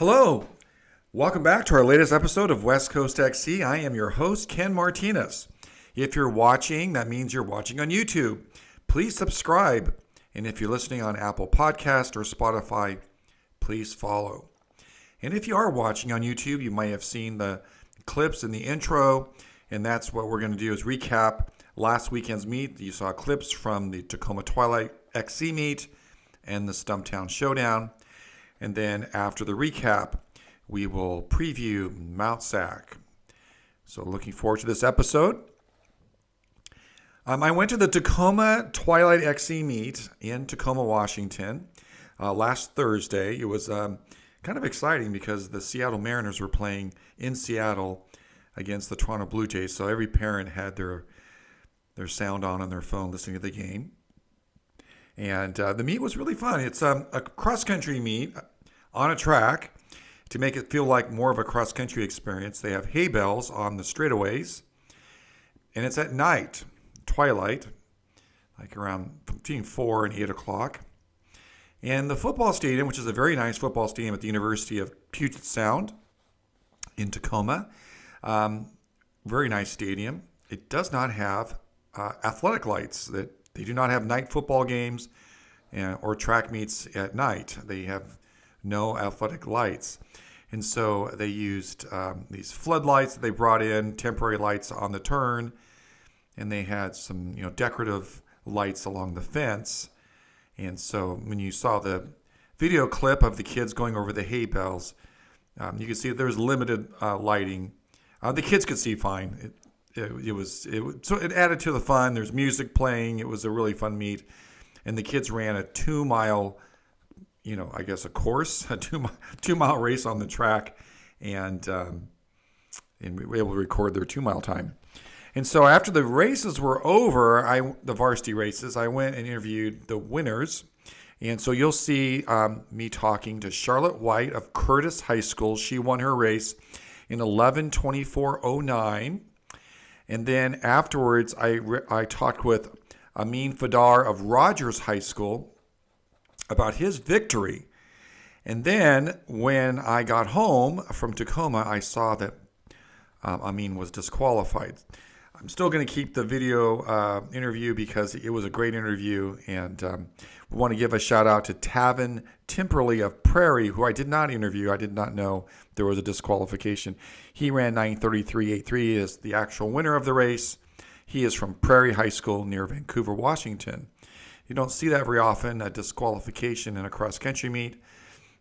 Hello, welcome back to our latest episode of West Coast XC. I am your host, Ken Martinez. If you're watching, that means you're watching on YouTube. Please subscribe. And if you're listening on Apple Podcast or Spotify, please follow. And if you are watching on YouTube, you might have seen the clips in the intro. And that's what we're going to do is recap last weekend's meet. You saw clips from the Tacoma Twilight XC meet and the Stumptown Showdown. And then after the recap, we will preview Mt SAC. So looking forward to this episode. I went to the Tacoma Twilight XC meet in Tacoma, Washington last Thursday. It was kind of exciting because the Seattle Mariners were playing in Seattle against the Toronto Blue Jays. So every parent had their sound on their phone listening to the game. And the meet was really fun. It's a cross-country meet on a track to make it feel like more of a cross-country experience. They have hay bales on the straightaways, and it's at night, twilight, like around between 4 and 8 o'clock. And the football stadium, which is a very nice football stadium at the University of Puget Sound in Tacoma, very nice stadium. It does not have athletic lights. That they do not have night football games or track meets at night. They have no athletic lights. And so they used these floodlights that they brought in, temporary lights on the turn, and they had some decorative lights along the fence. And so when you saw the video clip of the kids going over the hay bales, you could see there was limited lighting. The kids could see fine. So it added to the fun. There's music playing. It was a really fun meet. And the kids ran a 2-mile, a course, a 2-mile race on the track. And we were able to record their 2-mile time. And so after the races were over, the varsity races, I went and interviewed the winners. And so you'll see me talking to Charlotte White of Curtis High School. She won her race in 11:24:09. And then afterwards, I talked with Amin Fadar of Rogers High School about his victory. And then when I got home from Tacoma, I saw that Amin was disqualified. I'm still going to keep the video interview because it was a great interview. And we want to give a shout out to Tavin Timperley of Prairie, who I did not interview. I did not know there was a disqualification. He ran 9:33.83 as the actual winner of the race. He is from Prairie High School near Vancouver, Washington. You don't see that very often, a disqualification in a cross-country meet.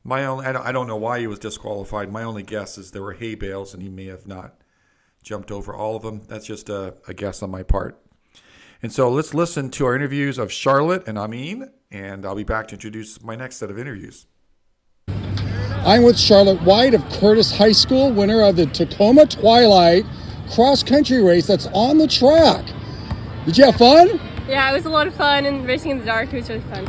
I don't know why he was disqualified. My only guess is there were hay bales and he may have not jumped over all of them. That's just a guess on my part. And so let's listen to our interviews of Charlotte and Amin, and I'll be back to introduce my next set of interviews. I'm with Charlotte White of Curtis High School, winner of the Tacoma Twilight cross-country race that's on the track. Did you have fun? Yeah, it was a lot of fun, and racing in the dark, it was really fun.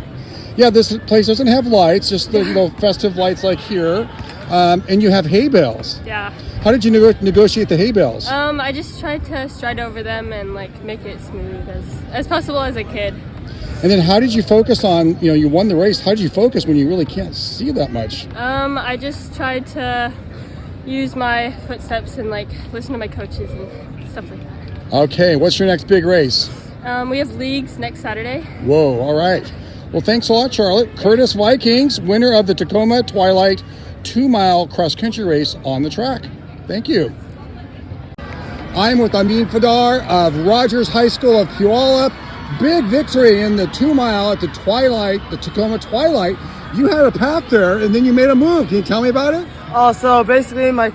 Yeah, this place doesn't have lights, just the festive lights like here, and you have hay bales. Yeah. How did you negotiate the hay bales? I just tried to stride over them and make it smooth as possible as I could. And then how did you focus on, you won the race, how did you focus when you really can't see that much? I just tried to use my footsteps and listen to my coaches and stuff like that. Okay, what's your next big race? We have leagues next Saturday. Whoa, all right. Well, thanks a lot, Charlotte. Curtis Vikings, winner of the Tacoma Twilight 2-mile cross-country race on the track. Thank you. I'm with Amin Fadar of Rogers High School of Puyallup. Big victory in the 2-mile at the Tacoma Twilight. You had a path there, and then you made a move. Can you tell me about it? So basically, my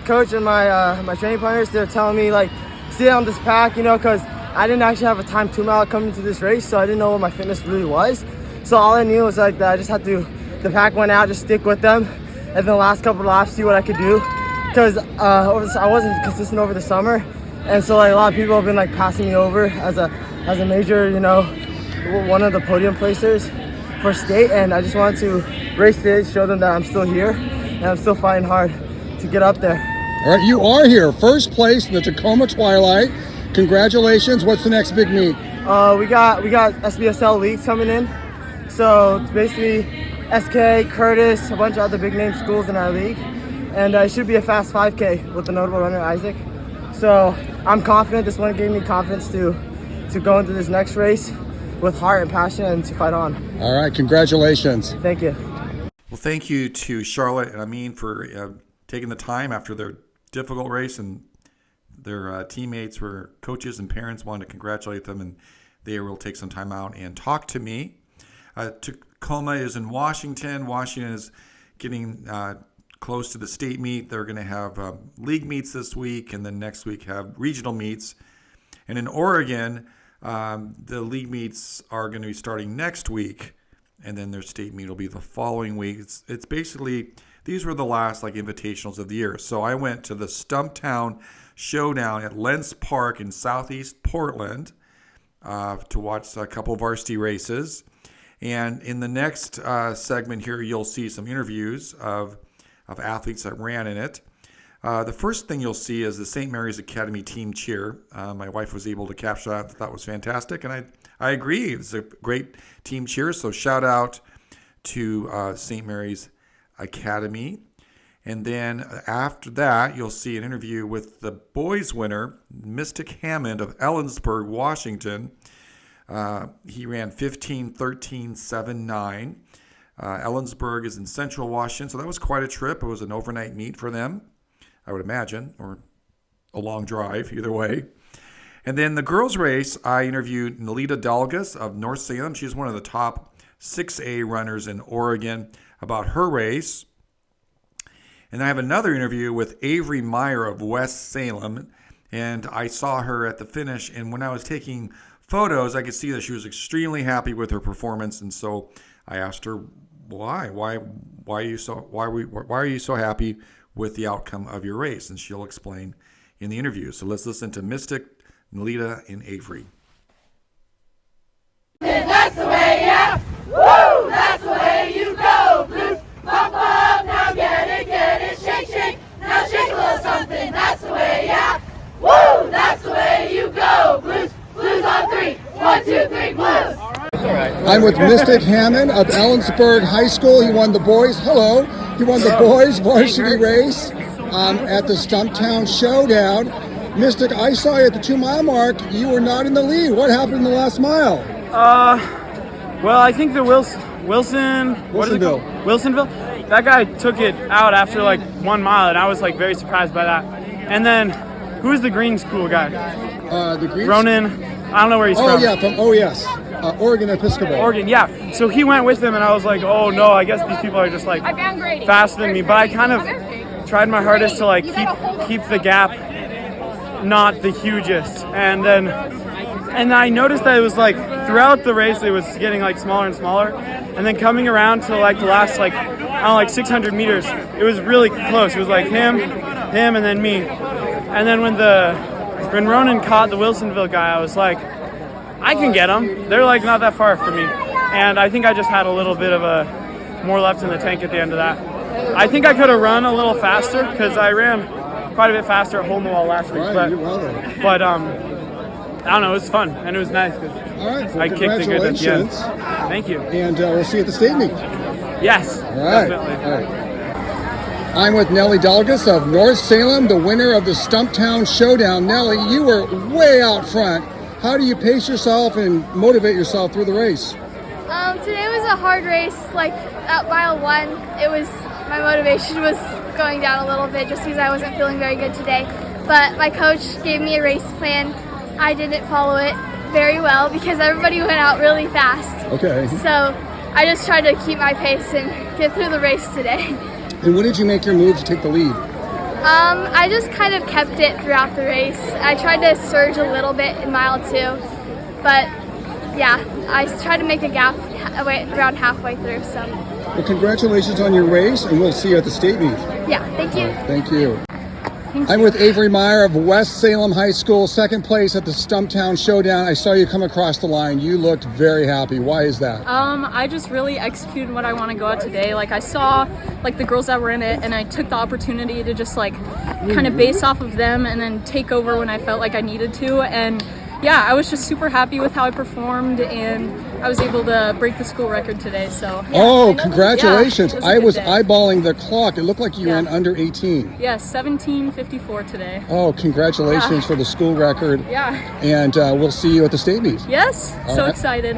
coach, and my training partners, they're telling me stay on this pack, because I didn't actually have a time 2-mile coming into this race, so I didn't know what my fitness really was. So all I knew was that I just had to. The pack went out, just stick with them, and then the last couple of laps, see what I could do. Because I wasn't consistent over the summer, and so a lot of people have been passing me over as a major, one of the podium placers for state, and I just wanted to race stage, show them that I'm still here, and I'm still fighting hard to get up there. All right, you are here, first place in the Tacoma Twilight. Congratulations. What's the next big meet? We got SBSL leagues coming in, so basically SK, Curtis, a bunch of other big name schools in our league. And it should be a fast 5K with the notable runner, Isaac. So I'm confident. This one gave me confidence to go into this next race with heart and passion and to fight on. All right, congratulations. Thank you. Well, thank you to Charlotte and Amin for taking the time after their difficult race, and their teammates, were coaches and parents, wanted to congratulate them, and they will take some time out and talk to me. Tacoma is in Washington. Washington is getting close to the state meet. They're going to have league meets this week, and then next week have regional meets. And in Oregon, the league meets are going to be starting next week, and then their state meet will be the following week. It's basically, these were the last invitationals of the year. So I went to the Stumptown Showdown at Lentz Park in southeast Portland to watch a couple varsity races. And in the next segment here, you'll see some interviews of athletes that ran in it. The first thing you'll see is the St. Mary's Academy team cheer. My wife was able to capture that. I thought was fantastic, and I agree. It's a great team cheer, so shout out to St. Mary's Academy. And then after that, you'll see an interview with the boys winner, Mystic Hammond of Ellensburg, Washington. He ran 15:13.79. Ellensburg is in central Washington, so that was quite a trip. It was an overnight meet for them, I would imagine, or a long drive, either way. And then the girls' race, I interviewed Nelita Dalgas of North Salem. She's one of the top 6A runners in Oregon about her race. And I have another interview with Avery Meyer of West Salem, and I saw her at the finish, and when I was taking photos, I could see that she was extremely happy with her performance, and so I asked her, why are you so happy with the outcome of your race? And she'll explain in the interview. So let's listen to Mystic, Nelita, and Avery. That's the way, yeah. Woo! That's the way you go. Blues, pop up, now get it, shake, shake. Now shake a little something. That's the way, yeah. Woo! That's the way you go. Blues, blues on 3. 1, 2, 3, blues. I'm with Mystic Hammond of Ellensburg High School. He won the boys. Hello. He won the boys varsity race at the Stumptown Showdown. Mystic, I saw you at the 2-mile mark. You were not in the lead. What happened in the last mile? Well, I think the Wilsonville. That guy took it out after 1 mile, and I was very surprised by that. And then, who's the green school guy? The green. Ronan. I don't know where he's from. Yes. Oregon Episcopal. Oregon, yeah. So he went with him, and I was like, oh no, I guess these people are just faster than me. But I kind of tried my hardest to keep the gap not the hugest. And I noticed that it was throughout the race it was getting smaller and smaller. And then coming around to the last 600 meters, it was really close. It was him, and then me. And then when Ronan caught the Wilsonville guy, I was like, I can get them. They're not that far from me. And I think I just had a little bit of more left in the tank at the end of that. I think I could have run a little faster because I ran quite a bit faster at Hole in the Wall last week. But I don't know, it was fun and it was nice because I kicked it good at the end. Thank you. And we'll see you at the state meet. Yes, all right. Definitely. All right. I'm with Nellie Dalgas of North Salem, the winner of the Stumptown Showdown. Nellie, you were way out front. How do you pace yourself and motivate yourself through the race? Today was a hard race. At mile 1, my motivation was going down a little bit just because I wasn't feeling very good today. But my coach gave me a race plan. I didn't follow it very well because everybody went out really fast. Okay. So I just tried to keep my pace and get through the race today. And when did you make your move to take the lead? I just kind of kept it throughout the race. I tried to surge a little bit in mile 2, but yeah, I tried to make a gap around halfway through. So. Well, congratulations on your race, and we'll see you at the state meet. Yeah, thank you. Thank you. I'm with Avery Meyer of West Salem High School, second place at the Stumptown Showdown. I saw you come across the line. You looked very happy. Why is that? I just really executed what I want to go out today. I saw the girls that were in it, and I took the opportunity to just kind of base off of them and then take over when I felt like I needed to. And yeah, I was just super happy with how I performed, and I was able to break the school record today. So yeah, Oh, congratulations. Yeah, I was day. eyeballing the clock. It looked like you Yeah. ran under 18. Yeah, 17:54 today. Oh, congratulations Yeah. for the school record. Yeah. And we'll see you at the state meet. Yes. All So right. excited.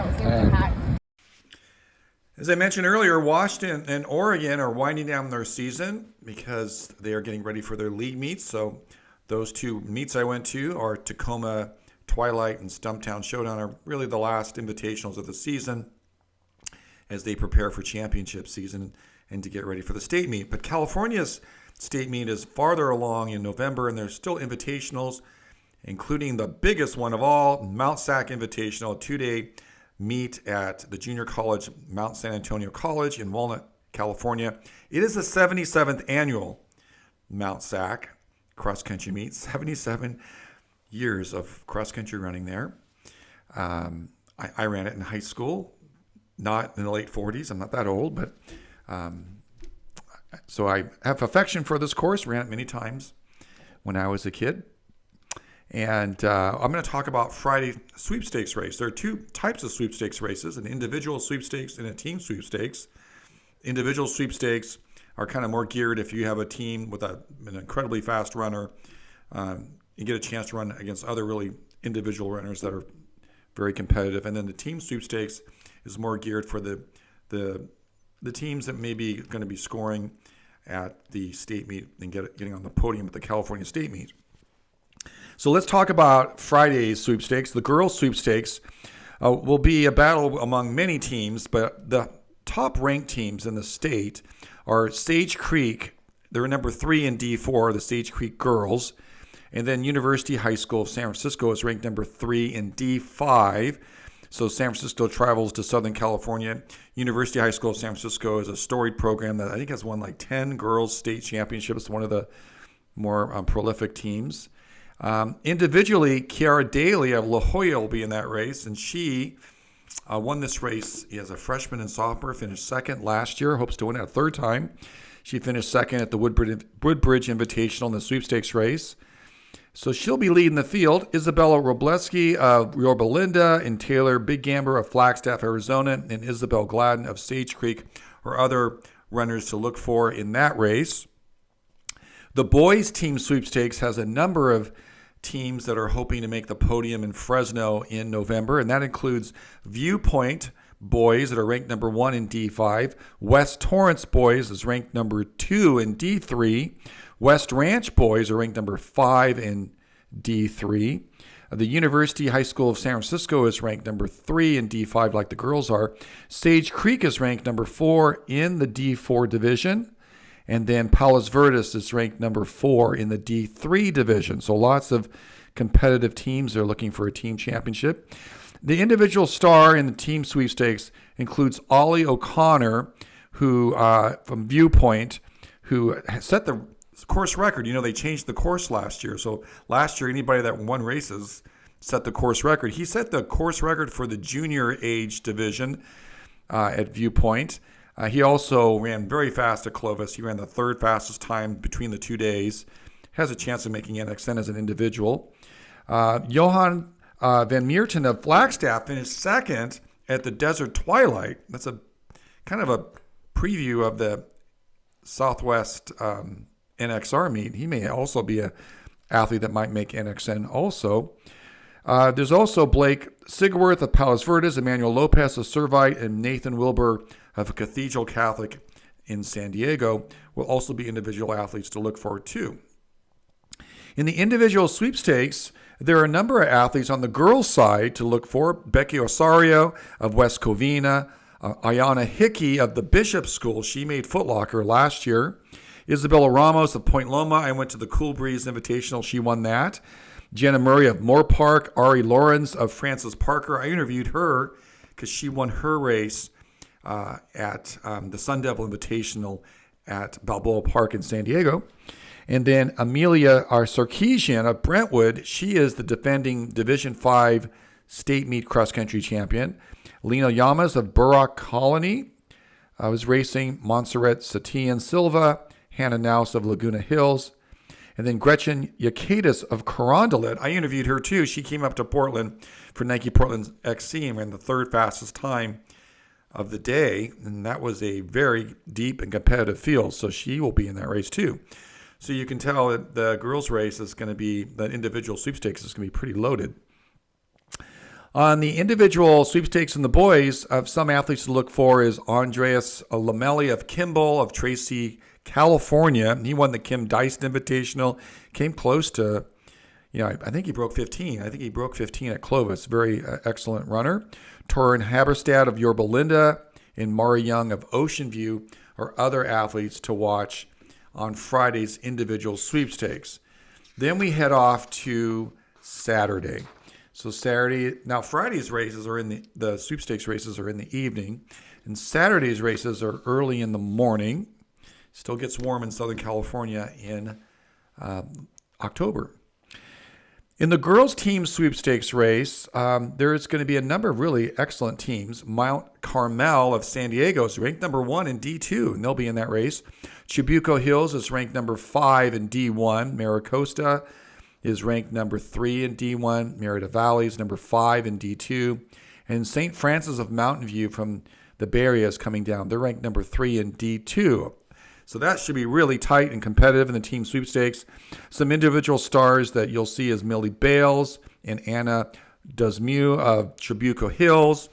As I mentioned earlier, Washington and Oregon are winding down their season because they are getting ready for their league meets. So those two meets I went to are Tacoma Twilight and Stumptown Showdown are really the last invitationals of the season as they prepare for championship season and to get ready for the state meet. But California's state meet is farther along in November, and there's still invitationals, including the biggest one of all, Mt SAC Invitational, a 2-day meet at the junior college, Mount San Antonio College in Walnut, California. It is the 77th annual Mt SAC cross-country meet, 77 years of cross-country running there. I ran it in high school, not in the late 40s. I'm not that old, but so I have affection for this course. Ran it many times when I was a kid. And I'm going to talk about Friday sweepstakes race. There are two types of sweepstakes races, an individual sweepstakes and a team sweepstakes. Individual sweepstakes are kind of more geared if you have a team with an incredibly fast runner. You get a chance to run against other really individual runners that are very competitive. And then the team sweepstakes is more geared for the teams that may be going to be scoring at the state meet and getting on the podium at the California state meet. So let's talk about Friday's sweepstakes. The girls' sweepstakes will be a battle among many teams, but the top-ranked teams in the state are Sage Creek. They're number 3 in D4, the Sage Creek girls. And then University High School of San Francisco is ranked number 3 in D5. So San Francisco travels to Southern California. University High School of San Francisco is a storied program that I think has won like 10 girls' state championships, one of the more prolific teams. Individually, Kiara Daly of La Jolla will be in that race, and she won this race as a freshman and sophomore, finished second last year, hopes to win it a third time. She finished second at the Woodbridge Invitational in the sweepstakes race. So she'll be leading the field. Isabella Robleski of Yorba Linda and Taylor Big Gamber of Flagstaff, Arizona, and Isabel Gladden of Sage Creek are other runners to look for in that race. The boys' team sweepstakes has a number of teams that are hoping to make the podium in Fresno in November, and that includes Viewpoint boys that are ranked number 1 in D5. West Torrance boys is ranked number 2 in D3. West Ranch boys are ranked number 5 in D3. The University High School of San Francisco is ranked number 3 in D5 like the girls are. Sage Creek is ranked number 4 in the D4 division. And then Palos Verdes is ranked number 4 in the D3 division. So lots of competitive teams are looking for a team championship. The individual star in the team sweepstakes includes Ollie O'Connor, who from Viewpoint, who set the course record. You know, they changed the course last year. So last year, anybody that won races set the course record. He set the course record for the junior age division at Viewpoint. He also ran very fast at Clovis. He ran the third fastest time between the 2 days. Has a chance of making NXN as an individual. Johan Van Meerten of Flagstaff finished second at the Desert Twilight. That's a kind of a preview of the Southwest NXR meet. He may also be an athlete that might make NXN also. There's also Blake Sigworth of Palos Verdes, Emmanuel Lopez of Servite, and Nathan Wilbur of Cathedral Catholic in San Diego will also be individual athletes to look forward to. In the individual sweepstakes, there are a number of athletes on the girls' side to look for. Becky Osario of West Covina, Ayana Hickey of the Bishop School. She made Foot Locker last year. Isabella Ramos of Point Loma. I went to the Cool Breeze Invitational. She won that. Jenna Murray of Moore Park. Ari Lawrence of Francis Parker. I interviewed her because she won her race at the Sun Devil Invitational at Balboa Park in San Diego. And then Amelia Sarkeesian of Brentwood. She is the defending Division 5 state meet cross-country champion. Lena Llamas of Burrock Colony was racing. Montserrat Satian Silva. Hannah Naus of Laguna Hills. And then Gretchen Yakaitis of Carondelet, I interviewed her too. She came up to Portland for Nike Portland XC and ran the third fastest time of the day. And that was a very deep and competitive field. So she will be in that race too. So you can tell that the girls' race is going to be, the individual sweepstakes is going to be pretty loaded. On the individual sweepstakes in the boys, some athletes to look for is Andreas Lamelli of Kimball of Tracy, California. He won the Kim Dyson Invitational, came close to, I think he broke 15. I think he broke 15 at Clovis. Very excellent runner. Torrin Haberstad of Yorba Linda and Mari Young of Ocean View are other athletes to watch on Friday's individual sweepstakes. Then we head off to Saturday. So now Friday's races are the sweepstakes races are in the evening, and Saturday's races are early in the morning. Still gets warm in Southern California in October. In the girls' team sweepstakes race, there is going to be a number of really excellent teams. Mount Carmel of San Diego is ranked number 1 in D2, and they'll be in that race. Chibuco Hills is ranked number 5 in D1. Maricosta is ranked number 3 in D1. Merida Valley is number 5 in D2. And St. Francis of Mountain View from the Bay Area is coming down. They're ranked number 3 in D2. So that should be really tight and competitive in the team sweepstakes. Some individual stars that you'll see is Millie Bales and Anna Dusmew of Chibuco Hills,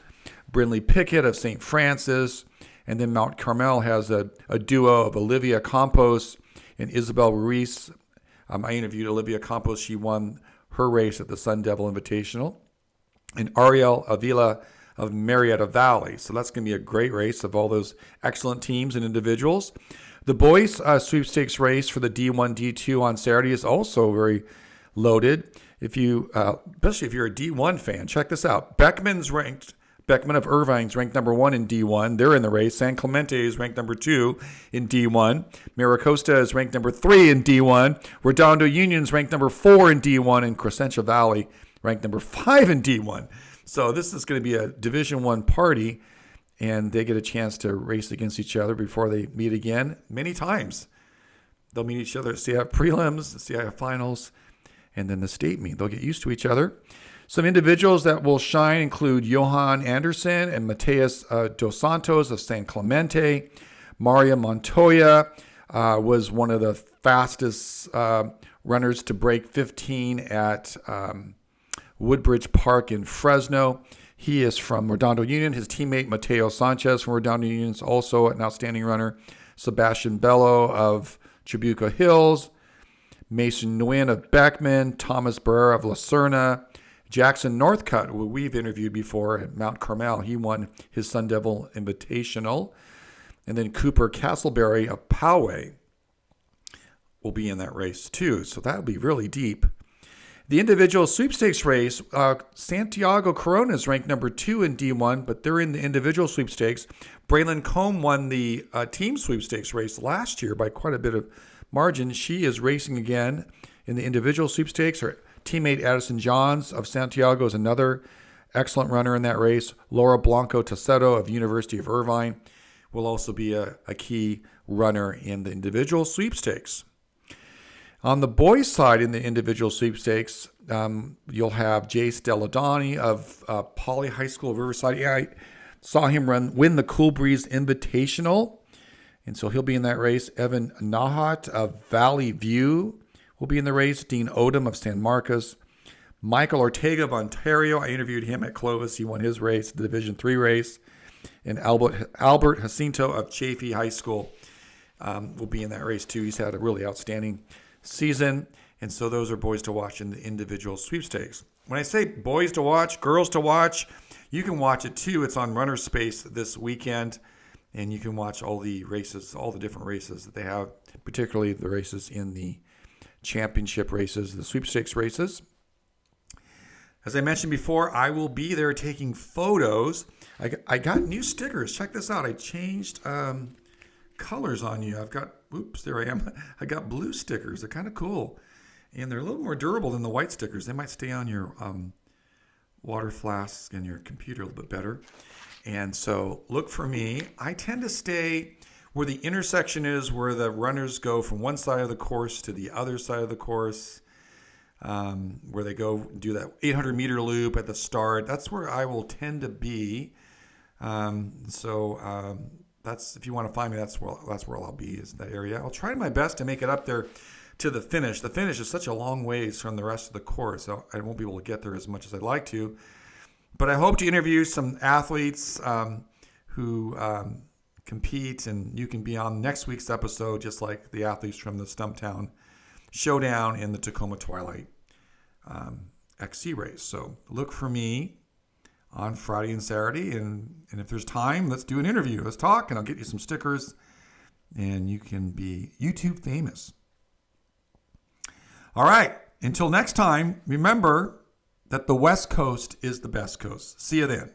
Brinley Pickett of St. Francis, and then Mount Carmel has a duo of Olivia Campos and Isabel Ruiz. I interviewed Olivia Campos. She won her race at the Sun Devil Invitational. And Ariel Avila of Marietta Valley. So that's going to be a great race of all those excellent teams and individuals. The boys sweepstakes race for the D1, D2 on Saturday is also very loaded. Especially if you're a D1 fan, check this out. Beckman of Irvine's ranked number 1 in D1. They're in the race. San Clemente is ranked number 2 in D1. Maricosta is ranked number 3 in D1. Redondo Union's ranked number 4 in D1. And Crescentia Valley ranked number 5 in D1. So this is going to be a Division I party, and they get a chance to race against each other before they meet again many times. They'll meet each other at CIF prelims, CIF finals, and then the state meet. They'll get used to each other. Some individuals that will shine include Johan Anderson and Mateus Dos Santos of San Clemente. Maria Montoya was one of the fastest runners to break 15 at Woodbridge Park in Fresno. He is from Redondo Union. His teammate Mateo Sanchez from Redondo Union is also an outstanding runner. Sebastian Bello of Chibuco Hills. Mason Nguyen of Beckman. Thomas Barrera of La Serna. Jackson Northcutt, who we've interviewed before at Mount Carmel. He won his Sun Devil Invitational. And then Cooper Castleberry of Poway will be in that race too. So that'll be really deep. The individual sweepstakes race, Santiago Corona is ranked number 2 in D1, but they're in the individual sweepstakes. Braylon Combe won the team sweepstakes race last year by quite a bit of margin. She is racing again in the individual sweepstakes. Her teammate Addison Johns of Santiago is another excellent runner in that race. Laura Blanco Taceto of University of Irvine will also be a key runner in the individual sweepstakes. On the boys' side in the individual sweepstakes, you'll have Jace Deladani of Poly High School of Riverside. Yeah, I saw him win the Cool Breeze Invitational, and so he'll be in that race. Evan Nahat of Valley View will be in the race. Dean Odom of San Marcos. Michael Ortega of Ontario, I interviewed him at Clovis. He won his race, the Division III race. And Albert Jacinto of Chaffee High School will be in that race too. He's had a really outstanding season, and so those are boys to watch in the individual sweepstakes. When I say boys to watch, girls to watch, you can watch it too. It's on Runner Space this weekend, and you can watch all the races, all the different races that they have, particularly the races in the championship races, the sweepstakes races. As I mentioned before, I will be there taking photos. I got new stickers. Check this out. I changed colors on you. I've got, there I am. I got blue stickers. They're kind of cool. And they're a little more durable than the white stickers. They might stay on your water flasks and your computer a little bit better. And so look for me. I tend to stay where the intersection is, where the runners go from one side of the course to the other side of the course, where they go do that 800-meter loop at the start. That's where I will tend to be. That's, if you want to find me, that's where I'll be, is that area. I'll try my best to make it up there to the finish. The finish is such a long ways from the rest of the course, so I won't be able to get there as much as I'd like to. But I hope to interview some athletes who compete, and you can be on next week's episode, just like the athletes from the Stumptown Showdown in the Tacoma Twilight XC race. So look for me on Friday and Saturday, and if there's time, let's do an interview. Let's talk, and I'll get you some stickers, and you can be YouTube famous. All right, until next time, remember that the West Coast is the best coast. See you then.